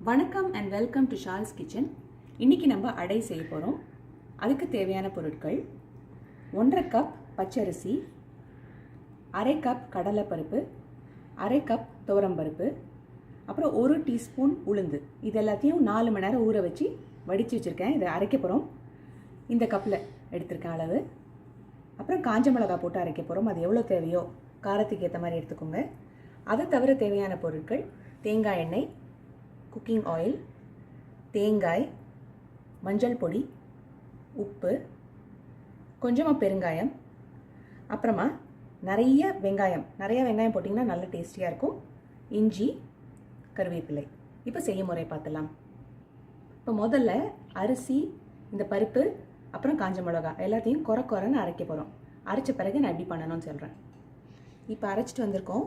வணக்கம் and welcome to shawls kitchen. இன்றைக்கி நம்ம அடை செய்ய போகிறோம். அதுக்கு தேவையான பொருட்கள் 1.5 கப் பச்சரிசி, 1/2 கப் கடலைப்பருப்பு, 1/2 கப் துவரம்பருப்பு, அப்புறம் 1 டீஸ்பூன் உளுந்து. இது எல்லாத்தையும் 4 மணி நேரம் ஊற வச்சு வடித்து வச்சுருக்கேன். இதை அரைக்க போகிறோம். இந்த கப்பில் எடுத்திருக்கேன் அளவு. அப்புறம் காஞ்ச மிளகாய் போட்டு அரைக்க போகிறோம். அது எவ்வளோ தேவையோ காரத்துக்கு ஏற்ற மாதிரி எடுத்துக்கோங்க. அதை தவிர தேவையான பொருட்கள் தேங்காய் எண்ணெய், குக்கிங் ஆயில், தேங்காய், மஞ்சள் பொடி, உப்பு, கொஞ்சமாக பெருங்காயம், அப்புறமா நிறைய வெங்காயம் போட்டிங்கன்னா நல்ல டேஸ்டியாக இருக்கும், இஞ்சி, கருவேப்பிலை. இப்போ செய்ய முறை பார்த்துலாம். இப்போ முதல்ல அரிசி, இந்த பருப்பு, அப்புறம் காஞ்ச மிளகாய் எல்லாத்தையும் குறைன்னு அரைக்க போகிறோம். அரைச்ச பிறகு நான் எப்படி பண்ணணும்னு சொல்கிறேன். இப்போ அரைச்சிட்டு வந்திருக்கோம்.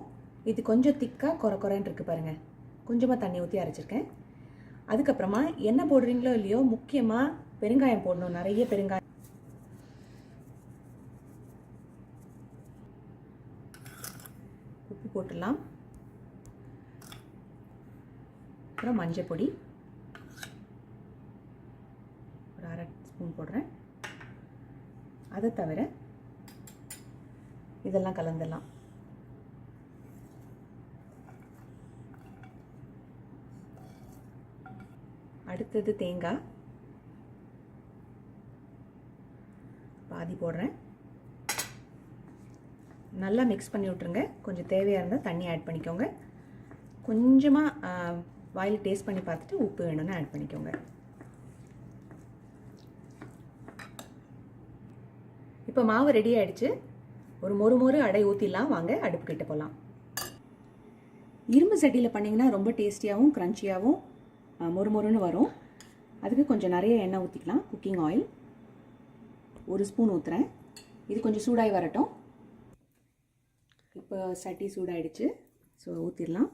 இது கொஞ்சம் திக்காக குறைன்னு இருக்குது பாருங்கள். கொஞ்சமாக தண்ணி ஊற்றி அரைச்சிருக்கேன். அதுக்கப்புறமா என்ன போடுறீங்களோ இல்லையோ முக்கியமாக பெருங்காயம் போடணும். நிறைய பெருங்காயம். உப்பு போட்டுடலாம். அப்புறம் மஞ்சள் பொடி ஒரு 1/2 ஸ்பூன் போடுறேன். அதை தவிர இதெல்லாம் கலந்துடலாம். அடுத்தது தேங்காய் பாதி போடுறேன். நல்லா மிக்ஸ் பண்ணி விட்ருங்க. கொஞ்சம் தேவையாக இருந்தால் தண்ணி ஆட் பண்ணிக்கோங்க. கொஞ்சமாக வாயில் டேஸ்ட் பண்ணி பார்த்துட்டு உப்பு வேணும்னு ஆட் பண்ணிக்கோங்க. இப்போ மாவு ரெடி ஆகிடுச்சு. ஒரு மொறு அடை ஊற்றிடலாம். வாங்க அடுப்பு கிட்ட போகலாம். இரும்பு சட்டியில் பண்ணிங்கன்னா ரொம்ப டேஸ்டியாகவும் க்ரன்ச்சியாகவும் மொறுன்னு வரும். அதுக்கு கொஞ்சம் நிறைய எண்ணெய் ஊற்றிக்கலாம். குக்கிங் ஆயில் 1 ஸ்பூன் ஊற்றுறேன். இது கொஞ்சம் சூடாகி வரட்டும். இப்போ சட்டி சூடாயிடுச்சு. ஸோ ஊற்றிடலாம்.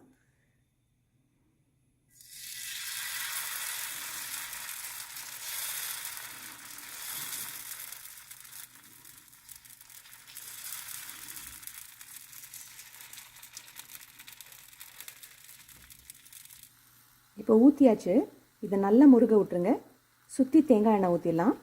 இப்போ ஊற்றியாச்சு. இதை நல்லா முருக விட்டுருங்க. சுற்றி தேங்காய் எண்ணெய் ஊற்றிடலாம்.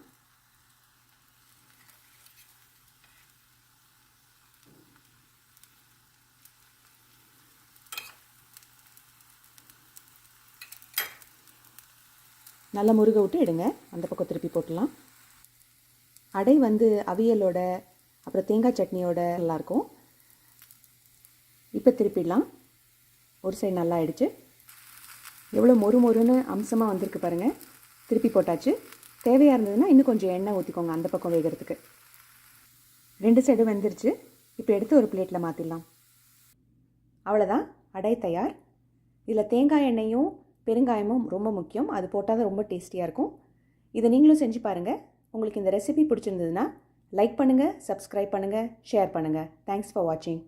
நல்லா முருக விட்டு எடுங்க. அந்த பக்கம் திருப்பி போட்டுடலாம். அடை அவியலோட அப்புறம் தேங்காய் சட்னியோட நல்லாயிருக்கும். இப்போ திருப்பிடலாம். ஒரு சைடு நல்லா ஆயிடுச்சு. எவ்வளோ மொறுன்னு அம்சமாக வந்திருக்கு பாருங்கள். திருப்பி போட்டாச்சு. தேவையாக இருந்ததுன்னா இன்னும் கொஞ்சம் எண்ணெய் ஊற்றிக்கோங்க அந்த பக்கம் வேகிறதுக்கு. 2 சைடும் வெந்துருச்சு. இப்போ எடுத்து ஒரு பிளேட்டில் மாற்றிடலாம். அவ்வளோதான், அடை தயார். இதில் தேங்காய் எண்ணெயும் பெருங்காயமும் ரொம்ப முக்கியம். அது போட்டால் தான் ரொம்ப டேஸ்டியாக இருக்கும். இதை நீங்களும் செஞ்சு பாருங்கள். உங்களுக்கு இந்த ரெசிபி பிடிச்சிருந்ததுன்னா லைக் பண்ணுங்கள், சப்ஸ்கிரைப் பண்ணுங்கள், ஷேர் பண்ணுங்கள். தேங்க்ஸ் ஃபார் வாட்சிங்.